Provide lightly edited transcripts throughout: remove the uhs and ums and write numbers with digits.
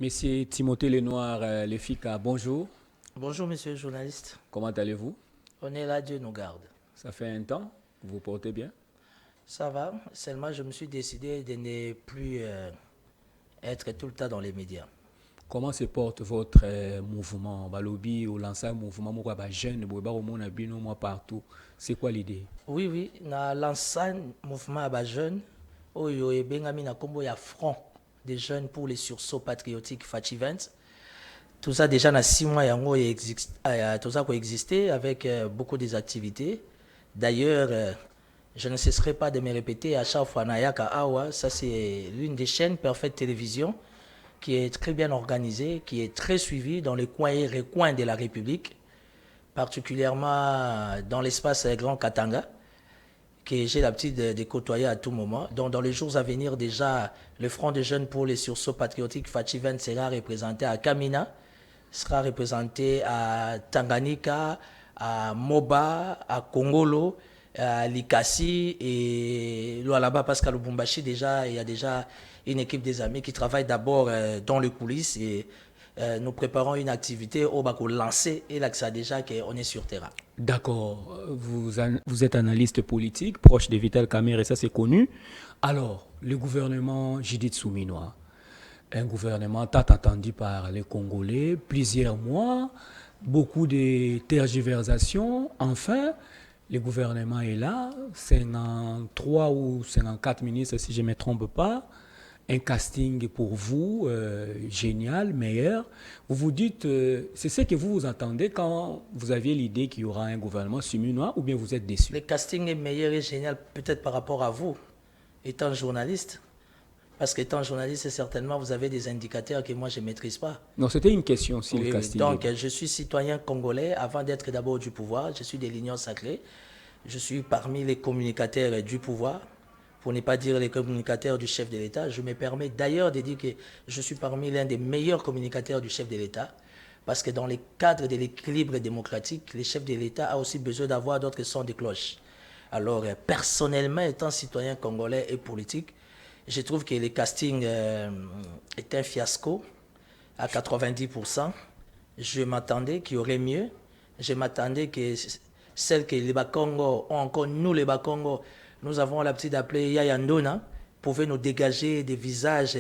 Monsieur Timothée Lenoir, l'EFICA, bonjour. Bonjour, monsieur le journaliste. Comment allez-vous? On est là, Dieu nous garde. Ça fait un temps, vous vous portez bien? Ça va, seulement je me suis décidé de ne plus être tout le temps dans les médias. Comment se porte votre mouvement Balobi ou l'ancien mouvement Moukaba jeune, moi partout? C'est quoi l'idée? Oui, dans l'ancien mouvement à jeunes, Oyo et Bengami na combo ya front des jeunes pour les sursauts patriotiques Fachivent. Tout ça déjà dans 6 mois, tout ça a existé avec beaucoup des activités. D'ailleurs, je ne cesserai pas de me répéter à chaque fois Nayaka Awa, ça c'est l'une des chaînes Parfaite Télévision qui est très bien organisée, qui est très suivie dans les coins et recoins de la République, particulièrement dans l'espace Grand Katanga, que j'ai l'habitude de côtoyer à tout moment. Donc dans les jours à venir, déjà, le Front des jeunes pour les sursauts patriotiques Fachivent sera représenté à Kamina, sera représenté à Tanganyika, à Moba, à Kongolo, à Likasi et là-bas Pascal Lubumbashi. Déjà, il y a déjà une équipe des amis qui travaille d'abord dans les coulisses et nous préparons une activité au Bako lancé et là que ça déjà qu'on est sur terrain. D'accord, vous êtes analyste politique, proche de Vital Kamerhe, et ça c'est connu. Alors, le gouvernement Judith Souminois, un gouvernement tant attendu par les Congolais, plusieurs mois, beaucoup de tergiversations. Enfin, le gouvernement est là, 53 ou 54 ministres si je ne me trompe pas. Un casting pour vous, génial, meilleur. Vous vous dites, c'est ce que vous attendez quand vous aviez l'idée qu'il y aura un gouvernement souminois, ou bien vous êtes déçu? Le casting est meilleur et génial peut-être par rapport à vous, étant journaliste. Parce qu'étant journaliste, certainement, vous avez des indicateurs que moi, je ne maîtrise pas. Non, c'était une question si Oui, le casting. donc, je suis citoyen congolais avant d'être d'abord du pouvoir. Je suis de l'Union sacrée. Je suis parmi les communicateurs du pouvoir, pour ne pas dire les communicateurs du chef de l'État. Je me permets d'ailleurs de dire que je suis parmi l'un des meilleurs communicateurs du chef de l'État. Parce que dans le cadre de l'équilibre démocratique, le chef de l'État a aussi besoin d'avoir d'autres sons de cloche. Alors, personnellement, étant citoyen congolais et politique, je trouve que le casting est un fiasco à 90%. Je m'attendais qu'il y aurait mieux. Je m'attendais que celles que les Bakongo ont encore, nous les Bakongo, nous avons l'habitude d'appeler Yaya Ndona, pouvaient nous dégager des visages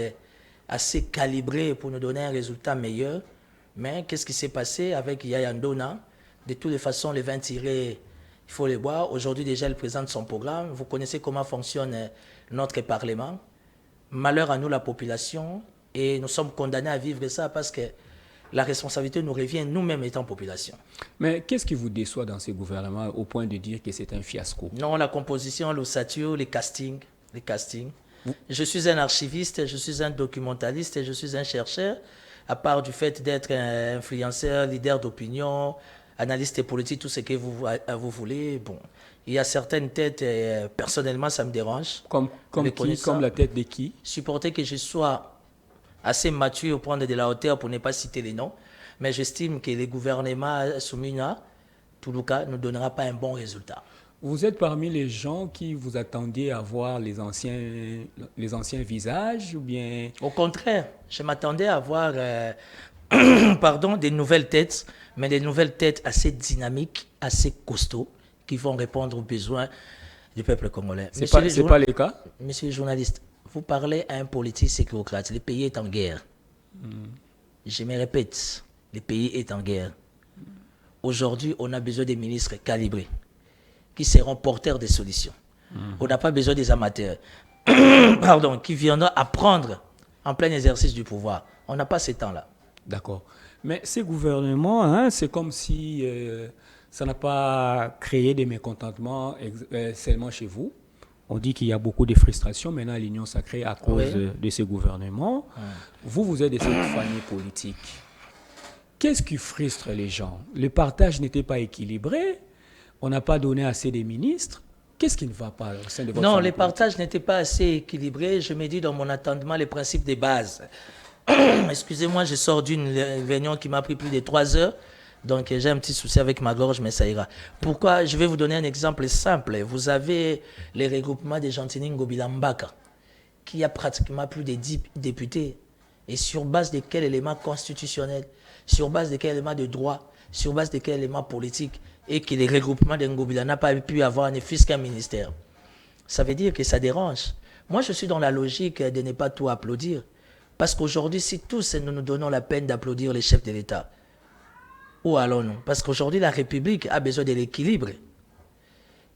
assez calibrés pour nous donner un résultat meilleur. Mais qu'est-ce qui s'est passé avec Yaya Ndona? De toutes les façons, les vins tirés, il faut les boire. Aujourd'hui, déjà, il présente son programme. Vous connaissez comment fonctionne notre Parlement. Malheur à nous, la population, et nous sommes condamnés à vivre ça parce que la responsabilité nous revient nous-mêmes étant population. Mais qu'est-ce qui vous déçoit dans ce gouvernement au point de dire que c'est un fiasco? Non, la composition, l'ossature, les castings. Je suis un archiviste, je suis un documentaliste, je suis un chercheur, à part du fait d'être un influenceur, leader d'opinion, analyste politique, tout ce que vous voulez. Bon, il y a certaines têtes, personnellement, ça me dérange. Comme qui? Comme la tête de qui? Supporter que je sois assez mature pour prendre de la hauteur pour ne pas citer les noms. Mais j'estime que le gouvernement Soumina, tout le cas, ne donnera pas un bon résultat. Vous êtes parmi les gens qui vous attendiez à voir les anciens visages ou bien... Au contraire, je m'attendais à voir pardon, des nouvelles têtes, mais des nouvelles têtes assez dynamiques, assez costauds, qui vont répondre aux besoins du peuple congolais. C'est pas le cas? Monsieur le journaliste, vous parlez à un politique sécurocrate. Le pays est en guerre. Je me répète, le pays est en guerre. Aujourd'hui, on a besoin des ministres calibrés, qui seront porteurs des solutions. On n'a pas besoin des amateurs pardon, qui viendront apprendre en plein exercice du pouvoir. On n'a pas ce temps-là. D'accord. Mais ces gouvernements, hein, c'est comme si ça n'a pas créé des mécontentements seulement chez vous. On dit qu'il y a beaucoup de frustrations maintenant à l'Union sacrée à cause de ces gouvernements. Vous êtes de cette famille politique. Qu'est-ce qui frustre les gens? Le partage n'était pas équilibré. On n'a pas donné assez de ministres. Qu'est-ce qui ne va pas au sein de votre Non, famille le partage n'était pas assez équilibré. Je me dis dans mon attendement les principes de base. Excusez-moi, je sors d'une réunion qui m'a pris plus de 3 heures. Donc j'ai un petit souci avec ma gorge, mais ça ira. Pourquoi? Je vais vous donner un exemple simple. Vous avez les regroupements des Gentilini Ngobilambaka, qui a pratiquement plus de 10 députés. Et sur base de quel élément constitutionnel, sur base de quel élément de droit, sur base de quel élément politique, et que le regroupement d'Ngobila n'a pas pu avoir ne fût qu'un ministère. Ça veut dire que ça dérange. Moi, je suis dans la logique de ne pas tout applaudir. Parce qu'aujourd'hui, si tous nous nous donnons la peine d'applaudir les chefs de l'État, où allons-nous? Parce qu'aujourd'hui, la République a besoin de l'équilibre.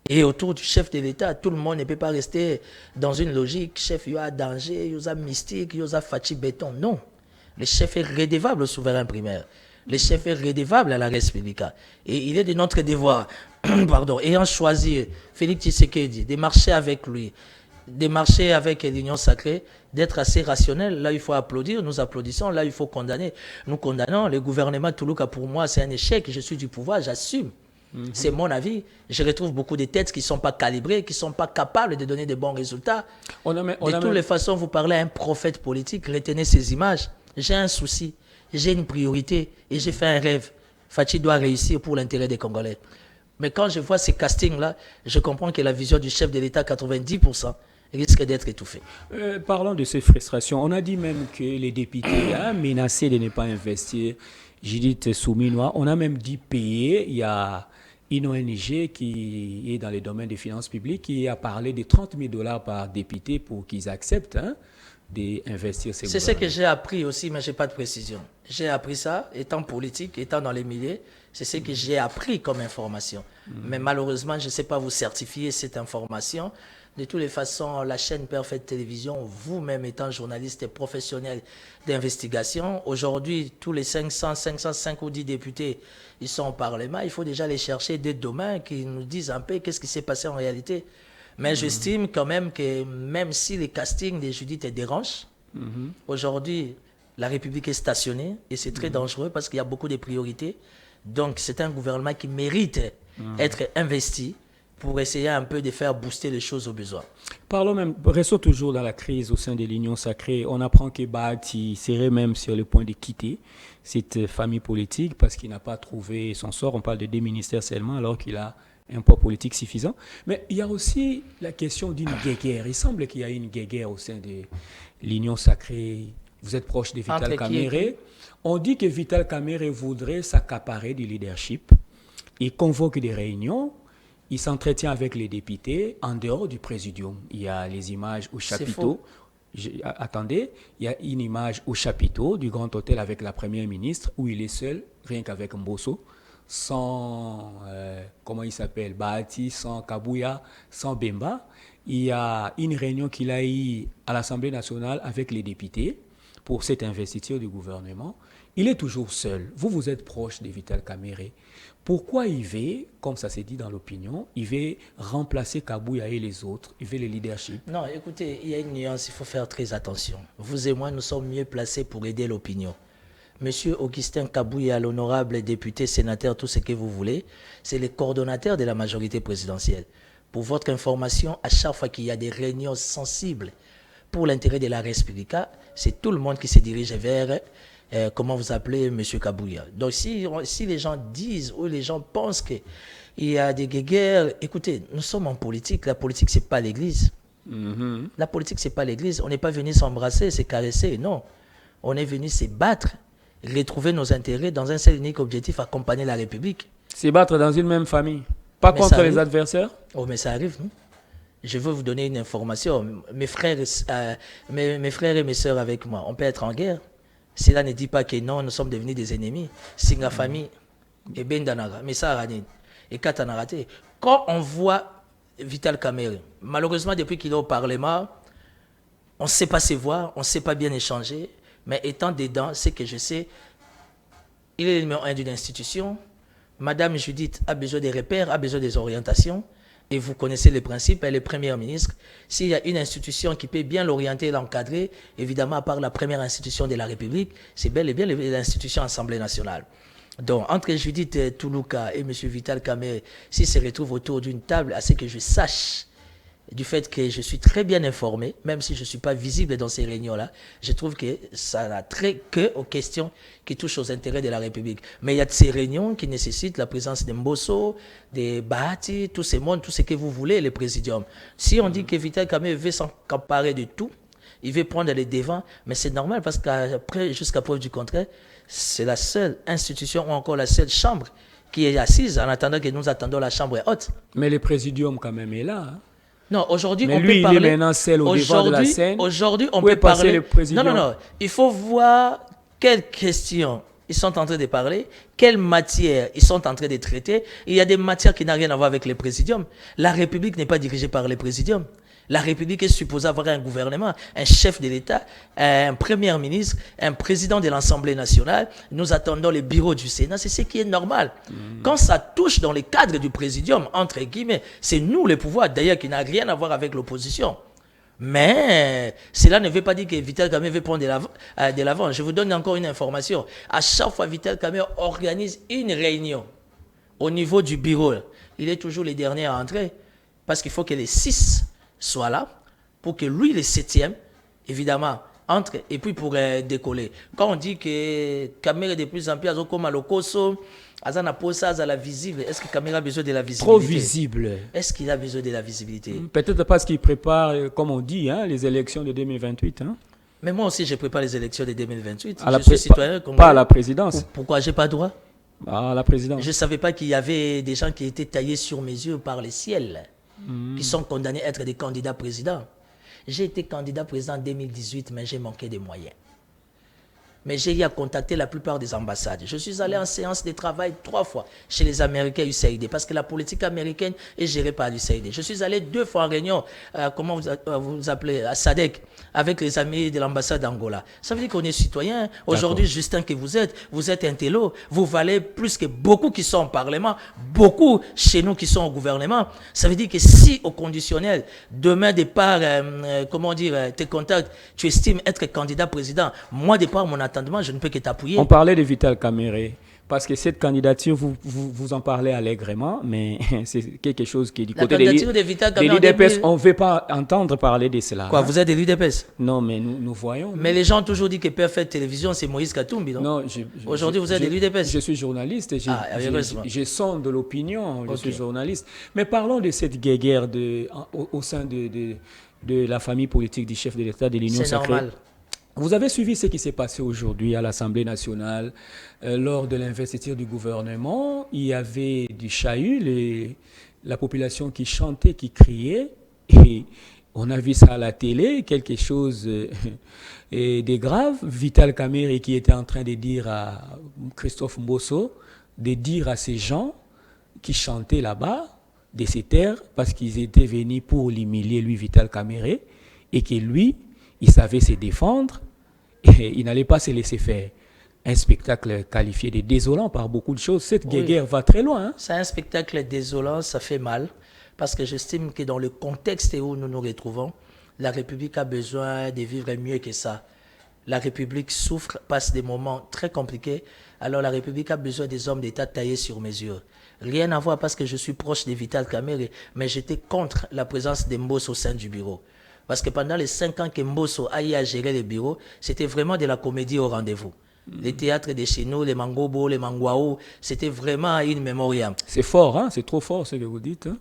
Et autour du chef de l'État, tout le monde ne peut pas rester dans une logique, chef, il y a danger, il y a mystique, il y a fatigue béton. Non. Le chef est redevable au souverain primaire. Le chef est redevable à la République. Et il est de notre devoir, pardon, ayant choisi Félix Tshisekedi, de marcher avec lui, de marcher avec l'Union sacrée, d'être assez rationnel. Là, il faut applaudir, nous applaudissons. Là, il faut condamner. Nous condamnons. Le gouvernement Toulouka, pour moi, c'est un échec. Je suis du pouvoir, j'assume. C'est mon avis. Je retrouve beaucoup de têtes qui ne sont pas calibrées, qui ne sont pas capables de donner de bons résultats. De toutes les façons, vous parlez à un prophète politique, retenez ces images. J'ai un souci, j'ai une priorité et j'ai fait un rêve. Fachi doit réussir pour l'intérêt des Congolais. Mais quand je vois ces castings-là, je comprends que la vision du chef de l'État, 90%, risque d'être étouffée. Parlons de ces frustrations. On a dit même que les députés ont menacé de ne pas investir. Judith Souminois, on a même dit payer. Il y a une ONG qui est dans le domaine des finances publiques qui a parlé de 30 000 $ par député pour qu'ils acceptent d'investir ces C'est ce que j'ai appris aussi, mais je n'ai pas de précision. J'ai appris ça, étant politique, étant dans les milieux, c'est ce que j'ai appris comme information. Mais malheureusement, je ne sais pas vous certifier cette information. De toutes les façons, la chaîne Perfect Télévision, vous-même étant journaliste et professionnel d'investigation, aujourd'hui, tous les 500, 505 ou 10 députés, ils sont au Parlement. Il faut déjà les chercher dès demain, qu'ils nous disent un peu qu'est-ce qui s'est passé en réalité. Mais j'estime quand même que même si les castings de Judith dérangent, aujourd'hui, la République est stationnée et c'est très dangereux parce qu'il y a beaucoup de priorités. Donc, c'est un gouvernement qui mérite être investi pour essayer un peu de faire booster les choses au besoin. Parlons même, restons toujours dans la crise au sein de l'Union sacrée. On apprend que Bahati serait même sur le point de quitter cette famille politique parce qu'il n'a pas trouvé son sort. On parle de 2 ministères seulement alors qu'il a un poids politique suffisant. Mais il y a aussi la question d'une guéguerre. Il semble qu'il y a une guéguerre au sein de l'Union sacrée. Vous êtes proche de Vital Kamerhe. On dit que Vital Kamerhe voudrait s'accaparer du leadership. Il convoque des réunions. Il s'entretient avec les députés en dehors du présidium. Il y a les images au chapiteau. Attendez, il y a une image au chapiteau du Grand Hôtel avec la Première ministre où il est seul, rien qu'avec Mbosso, sans, comment il s'appelle, Bahati, sans Kabouya, sans Bemba. Il y a une réunion qu'il a eue à l'Assemblée nationale avec les députés pour cette investiture du gouvernement. Il est toujours seul. Vous êtes proche de Vital Kamerhe. Pourquoi il veut, comme ça s'est dit dans l'opinion, il veut remplacer Kabouya et les autres, il veut le leadership? Non, écoutez, il y a une nuance, il faut faire très attention. Vous et moi, nous sommes mieux placés pour aider l'opinion. Monsieur Augustin Kabouya, l'honorable député, sénateur, tout ce que vous voulez, c'est le coordonnateur de la majorité présidentielle. Pour votre information, à chaque fois qu'il y a des réunions sensibles pour l'intérêt de la République, c'est tout le monde qui se dirige vers... comment vous appelez M. Kabouya. Donc si les gens disent ou les gens pensent qu'il y a des guerres, écoutez, nous sommes en politique. La politique, ce n'est pas l'église. La politique, ce n'est pas l'église. On n'est pas venu s'embrasser, se caresser. Non. On est venu se battre, retrouver nos intérêts dans un seul unique objectif, accompagner la République. Se battre dans une même famille. Pas mais contre les adversaires? Oh, mais ça arrive, non? Je veux vous donner une information. Mes frères et mes soeurs avec moi, on peut être en guerre. Cela ne dit pas que non, nous sommes devenus des ennemis. Singa famille, et Bendanaga, mais ça a raté. Et Katanarate. Quand on voit Vital Kamerhe, malheureusement, depuis qu'il est au Parlement, on ne sait pas se voir, on ne sait pas bien échanger, mais étant dedans, c'est que je sais, il est le numéro 1 d'une institution. Madame Judith a besoin des repères, a besoin des orientations. Et vous connaissez les principes, elle est première ministre. S'il y a une institution qui peut bien l'orienter et l'encadrer, évidemment, à part la première institution de la République, c'est bel et bien l'institution Assemblée nationale. Donc, entre Judith Toulouka et M. Vital Kamerhe, s'ils se retrouvent autour d'une table, à ce que je sache, du fait que je suis très bien informé, même si je ne suis pas visible dans ces réunions-là, je trouve que ça n'a trait que aux questions qui touchent aux intérêts de la République. Mais il y a de ces réunions qui nécessitent la présence de Mbosso, de Bahati, tous ces mondes, tout ce que vous voulez, les présidiums. Si on dit que Vital Kamerhe veut s'emparer de tout, Il veut prendre les devants, mais c'est normal parce qu'après, jusqu'à preuve du contraire, c'est la seule institution ou encore la seule chambre qui est assise en attendant que nous attendons la chambre haute. Mais le présidium quand même est là. Hein. Non, aujourd'hui, mais on lui, peut parler... il est maintenant seul au devant de la scène. Aujourd'hui, on Où est peut passé parler... le présidium? Non. Il faut voir quelles questions ils sont en train de parler, quelles matières ils sont en train de traiter. Il y a des matières qui n'ont rien à voir avec les présidiums. La République n'est pas dirigée par les présidiums. La République est supposée avoir un gouvernement, un chef de l'État, un premier ministre, un président de l'Assemblée nationale. Nous attendons le bureau du Sénat, c'est ce qui est normal. Quand ça touche dans les cadres du présidium, entre guillemets, c'est nous le pouvoir, d'ailleurs, qui n'a rien à voir avec l'opposition. Mais cela ne veut pas dire que Vital Kamerhe veut prendre de l'avant. Je vous donne encore une information. À chaque fois, Vital Kamerhe organise une réunion au niveau du bureau. Il est toujours le dernier à entrer parce qu'il faut que les 6 soient là pour que lui, le 7e, évidemment, entre et puis pour décoller. Quand on dit que Kamerhe est de plus en plus comme à l'Okoso, à la visible, est-ce que Kamerhe a besoin de la visibilité? Trop visible. Est-ce qu'il a besoin de la visibilité? Peut-être parce qu'il prépare, comme on dit, hein, les élections de 2028. Hein. Mais moi aussi, je prépare les élections de 2028. Je suis citoyen congolais. Pas à la présidence. Pourquoi j'ai pas droit? À la présidence. Je ne savais pas qu'il y avait des gens qui étaient taillés sur mesure par le ciel, qui sont condamnés à être des candidats présidents. J'ai été candidat président en 2018, mais j'ai manqué de moyens. Mais j'ai eu à contacter la plupart des ambassades. Je suis allé en séance de travail 3 fois chez les Américains USAID, parce que la politique américaine est gérée par l'USAID. Je suis allé 2 fois en réunion, comment vous appelez, à SADC, avec les amis de l'ambassade d'Angola. Ça veut dire qu'on est citoyen. Aujourd'hui, Justin, que vous êtes intello, vous valez plus que beaucoup qui sont au Parlement, beaucoup chez nous qui sont au gouvernement. Ça veut dire que si, au conditionnel, demain, départ, tes contacts, tu estimes être candidat président, moi, départ, mon je ne peux que t'appuyer. On parlait de Vital Kamerhe, parce que cette candidature, vous en parlez allègrement, mais c'est quelque chose qui est du côté de l'UDPS. On ne veut pas entendre parler de cela. Quoi, vous êtes de l'UDPS? Non, mais nous voyons. Mais les gens ont toujours dit que Perfect Télévision, c'est Moïse Katumbi, non? Non, aujourd'hui, vous êtes de l'UDPS? Je suis journaliste, je sonde de l'opinion, je suis journaliste. Mais parlons de cette guerre au sein de la famille politique du chef de l'État de l'Union sacrée. C'est normal. Vous avez suivi ce qui s'est passé aujourd'hui à l'Assemblée nationale lors de l'investiture du gouvernement. Il y avait du chahut, la population qui chantait, qui criait. Et on a vu ça à la télé, quelque chose de grave. Vital Kamerhe qui était en train de dire à Christophe Mbosso, de dire à ces gens qui chantaient là-bas, de se taire, parce qu'ils étaient venus pour l'humilier, lui, Vital Kamerhe, et que lui, il savait se défendre et il n'allait pas se laisser faire. Un spectacle qualifié de désolant par beaucoup de choses. Cette guerre va très loin. Hein? C'est un spectacle désolant, ça fait mal, parce que j'estime que dans le contexte où nous nous retrouvons, la République a besoin de vivre mieux que ça. La République souffre, passe des moments très compliqués, alors la République a besoin des hommes d'État taillés sur mesure. Rien à voir parce que je suis proche de Vital Kamerhe, mais j'étais contre la présence de Mbosso au sein du bureau. Parce que pendant les 5 ans que Mbosso a eu à gérer les bureaux, c'était vraiment de la comédie au rendez-vous. Les théâtres de chez nous, les Mangobo, les Mangwao, c'était vraiment une mémoriam. C'est fort, hein? C'est trop fort ce que vous dites. Hein?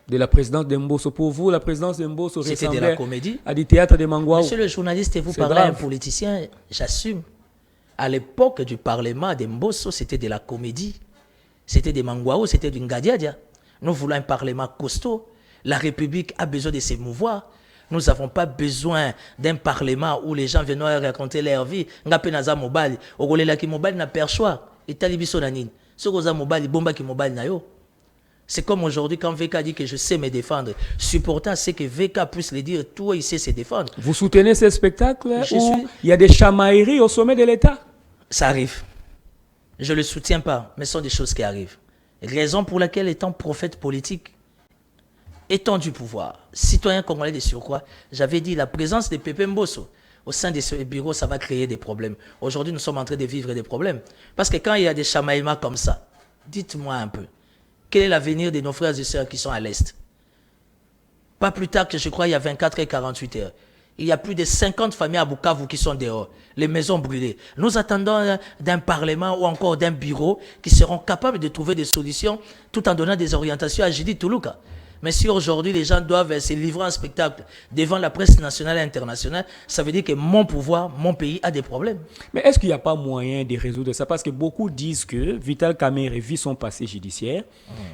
De la présidence de Mbosso. Pour vous, la présidence de Mbosso ressemblait de la comédie. À des théâtres de Mangwao. Monsieur le journaliste, vous parlez à un politicien, j'assume. À l'époque du Parlement de Mbosso, c'était de la comédie. C'était des Mangwao, c'était du Ngadiadia. Nous voulons un Parlement costaud. La République a besoin de s'émouvoir. Nous n'avons pas besoin d'un Parlement où les gens viennent raconter leur vie. C'est comme aujourd'hui quand VK dit que je sais me défendre. Supportant, c'est que VK puisse le dire, toi, il sait se défendre. Vous soutenez ce spectacle où il y a des chamailleries au sommet de l'État? Ça arrive. Je ne le soutiens pas, mais ce sont des choses qui arrivent. Raison pour laquelle, étant prophète politique, étant du pouvoir, citoyen congolais de surcroît, j'avais dit la présence de Pépé Mbosso au sein de ce bureau, ça va créer des problèmes. Aujourd'hui, nous sommes en train de vivre des problèmes. Parce que quand il y a des chamaillements comme ça, dites-moi un peu, quel est l'avenir de nos frères et sœurs qui sont à l'Est? Pas plus tard que je crois, il y a 24 et 48 heures. Il y a plus de 50 familles à Bukavu qui sont dehors, les maisons brûlées. Nous attendons d'un parlement ou encore d'un bureau qui seront capables de trouver des solutions tout en donnant des orientations à Judith Toulouka. Mais si aujourd'hui les gens doivent se livrer en spectacle devant la presse nationale et internationale, ça veut dire que mon pouvoir, mon pays a des problèmes. Mais est-ce qu'il n'y a pas moyen de résoudre ça? Parce que beaucoup disent que Vital Kamerhe vit son passé judiciaire.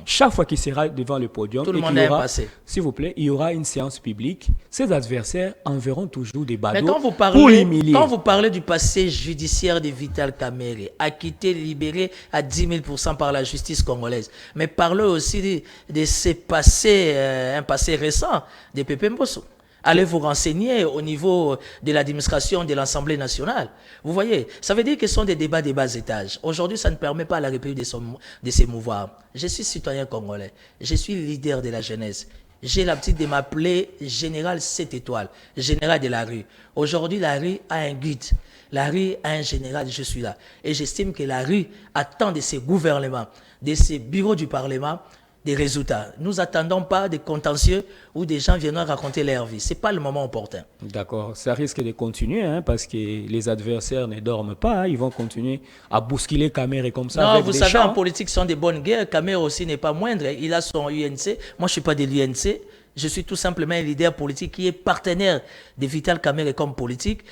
Chaque fois qu'il sera devant le podium, Tout le et monde qu'il y a un aura, passé. s'il vous plaît, il y aura une séance publique, ses adversaires enverront toujours des Mais badauds quand vous pour l'humilier. parlez du passé judiciaire de Vital Kamerhe, acquitté, libéré à 10 000% par la justice congolaise, mais parlez aussi de ces passés, un passé récent de Pépé Mbosso. Allez vous renseigner au niveau de l'administration de l'Assemblée nationale. Vous voyez, ça veut dire que ce sont des débats de bas étage. Aujourd'hui, ça ne permet pas à la République de s'émouvoir. Je suis citoyen congolais. Je suis leader de la jeunesse. J'ai l'habitude de m'appeler général 7 étoiles, général de la rue. Aujourd'hui, la rue a un guide. La rue a un général, je suis là. Et j'estime que la rue attend de ses gouvernements, de ses bureaux du Parlement, des résultats. Nous n'attendons pas des contentieux où des gens viennent raconter leur vie. Ce n'est pas le moment opportun. D'accord, ça risque de continuer parce que les adversaires ne dorment pas. Ils vont continuer à bousculer Kamerhe comme ça. Non, avec vous des savez, chants. en politique, ce sont des bonnes guerres. Kamerhe aussi n'est pas moindre. Il a son UNC. Moi, je ne suis pas de l'UNC. Je suis tout simplement un leader politique qui est partenaire de Vital Kamerhe comme politique.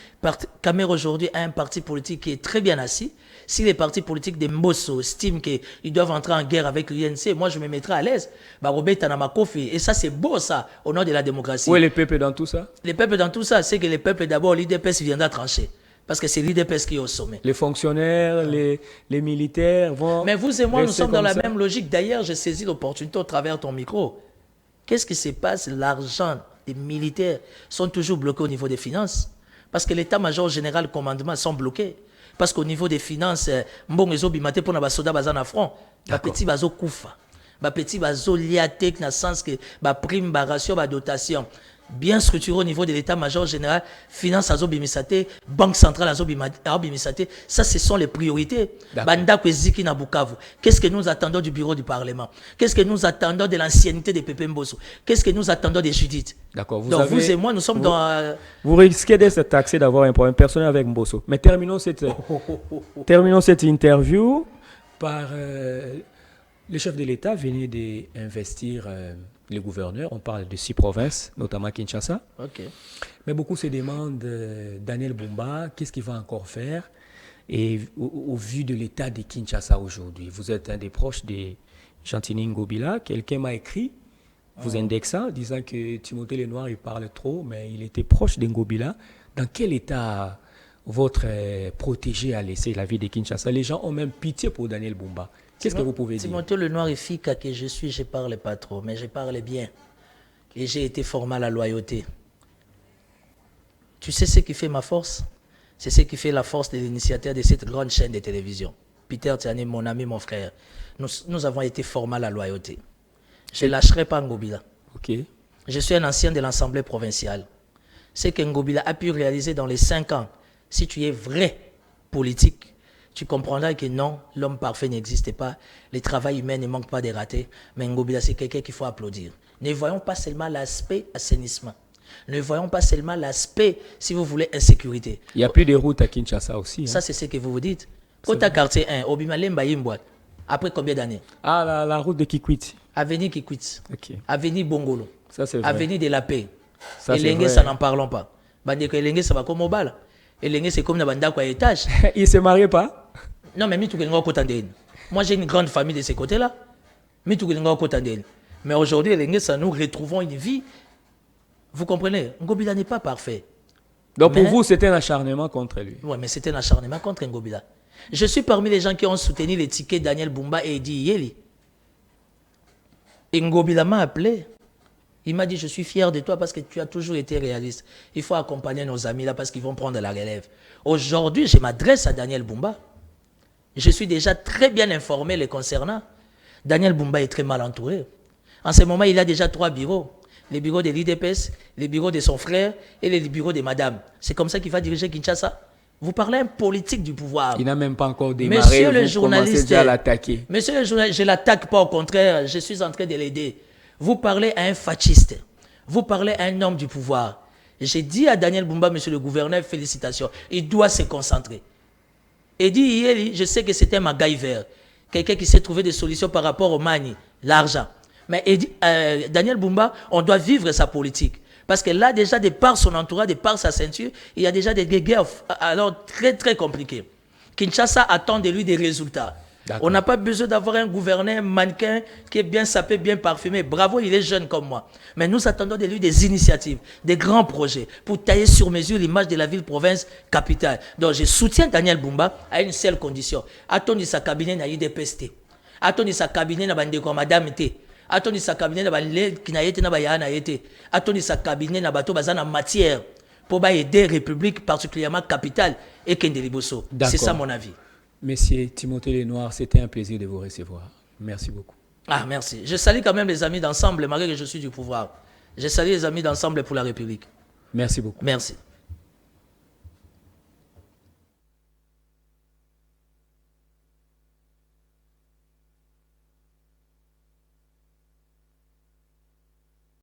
Kamerhe aujourd'hui a un parti politique qui est très bien assis. Si les partis politiques de Mbosso estiment qu'ils doivent entrer en guerre avec l'UNC, moi je me mettrai à l'aise. Et ça c'est beau ça, au nom de la démocratie. Où est le peuple dans tout ça? Les peuples dans tout ça, c'est que les peuples d'abord, l'IDPS viendra trancher. Parce que c'est l'IDPS qui est au sommet. Les fonctionnaires, les militaires vont... Mais vous et moi, nous rester sommes dans comme la ça. même logique. D'ailleurs, j'ai saisi l'opportunité au travers de ton micro. Qu'est-ce qui se passe? L'argent des militaires sont toujours bloqués au niveau des finances. Parce que l'état-major général, le commandement sont bloqués. Parce qu'au niveau des finances, mbongo ezobimate pour na basoda baza na front, ba petit bazo kufa. Ba petit bazo liatek na sens que ba prime, ba ratio, ba dotation bien structuré au niveau de l'état-major général, finance azobimisate, banque centrale azobimisate, ça ce sont les priorités. Banda Kweziki na Bukavu. Qu'est-ce que nous attendons du bureau du Parlement? Qu'est-ce que nous attendons de l'ancienneté de Pépé Mbosso? Qu'est-ce que nous attendons de Judith? D'accord. Donc vous et moi, nous sommes dans... Vous risquez d'être taxé d'avoir un problème personnel avec Mbosso. Mais terminons cette interview par... le chef de l'État venait d'investir les gouverneurs. On parle de 6 provinces, notamment Kinshasa. Ok. Mais beaucoup se demandent, Daniel Bumba, qu'est-ce qu'il va encore faire? Et au vu de l'état de Kinshasa aujourd'hui, vous êtes un des proches de Gentini Ngobila. Quelqu'un m'a écrit, vous indexant, disant que Timothée Lenoir, il parle trop, mais il était proche de Ngobila. Dans quel état votre protégé a laissé la vie de Kinshasa? Les gens ont même pitié pour Daniel Bumba. Qu'est-ce que vous pouvez dire? Timothée Lenoir est fille que je suis, je parle pas trop, mais je parle bien. Et j'ai été formé à la loyauté. Tu sais ce qui fait ma force? C'est ce qui fait la force de l'initiateur de cette grande chaîne de télévision. Peter Tiani, mon ami, mon frère. Nous avons été formés à la loyauté. Je ne lâcherai pas Ngobila. Ok. Je suis un ancien de l'Assemblée provinciale. Ce que Ngobila a pu réaliser dans les 5 ans, si tu es vrai politique, tu comprendras que non, l'homme parfait n'existe pas. Le travail humain ne manque pas de rater. Mais Ngobila, c'est quelqu'un qu'il faut applaudir. Ne voyons pas seulement l'aspect assainissement. Ne voyons pas seulement l'aspect, si vous voulez, insécurité. Il n'y a plus de routes à Kinshasa aussi. Ça, c'est ce que vous vous dites. Kota quartier 1, Obima Lemba Yimbouat. Après combien d'années? Ah, la route de Kikwit. Avenue Kikwit. Ok. Avenue Bongolo. Ça, c'est vrai. Avenue de la Paix. Ça, c'est Elengue, vrai. ça n'en parlons pas. Bandeko Elengue, ça va comme au bal. Elengue, c'est comme dans Bandako à étage. Il ne se mariait pas? Non, mais moi, j'ai une grande famille de ces côtés-là. Mais aujourd'hui, nous retrouvons une vie. Vous comprenez? Ngobila n'est pas parfait. Donc pour Mais- vous, c'était un acharnement contre lui. Oui, mais c'était un acharnement contre Ngobila. Je suis parmi les gens qui ont soutenu les tickets Daniel Bumba et Edi Yeli. Et Ngobila m'a appelé. Il m'a dit, je suis fier de toi parce que tu as toujours été réaliste. Il faut accompagner nos amis là parce qu'ils vont prendre la relève. Aujourd'hui, je m'adresse à Daniel Bumba. Je suis déjà très bien informé les concernant. Daniel Bumba est très mal entouré. En ce moment, il a déjà 3 bureaux. Les bureaux de l'IDPS, les bureaux de son frère et les bureaux de madame. C'est comme ça qu'il va diriger Kinshasa. Vous parlez un politique du pouvoir. Il n'a même pas encore démarré. Monsieur le vous journaliste, commencez déjà à l'attaquer. Monsieur le journaliste, je ne l'attaque pas, au contraire, je suis en train de l'aider. Vous parlez à un fasciste. Vous parlez à un homme du pouvoir. J'ai dit à Daniel Bumba, monsieur le gouverneur, félicitations. Il doit se concentrer. Et dit hier, je sais que c'était un MacGyver. Quelqu'un qui s'est trouvé des solutions par rapport au mani, l'argent. Mais Daniel Bumba, on doit vivre sa politique. Parce que là, déjà, de par son entourage, de par sa ceinture, il y a déjà des guerres alors très, très compliquées. Kinshasa attend de lui des résultats. On n'a pas besoin d'avoir un gouverneur mannequin qui est bien sapé, bien parfumé. Bravo, il est jeune comme moi. Mais nous attendons de lui des initiatives, des grands projets pour tailler sur mesure l'image de la ville-province capitale. Donc, je soutiens Daniel Bumba à une seule condition. Attendez sa cabinet na UDPST. Attendez sa cabinet na bande comme Madame T. Attendez sa cabinet na bande qui na yete na ba yana yete. Attendez sa cabinet na bato bazana matière pour aider la République, particulièrement capitale et Kendeliboso. C'est ça mon avis. Monsieur Timothée Lenoir, c'était un plaisir de vous recevoir. Merci beaucoup. Ah, merci. Je salue quand même les amis d'ensemble, malgré que je suis du pouvoir. Je salue les amis d'ensemble pour la République. Merci beaucoup. Merci.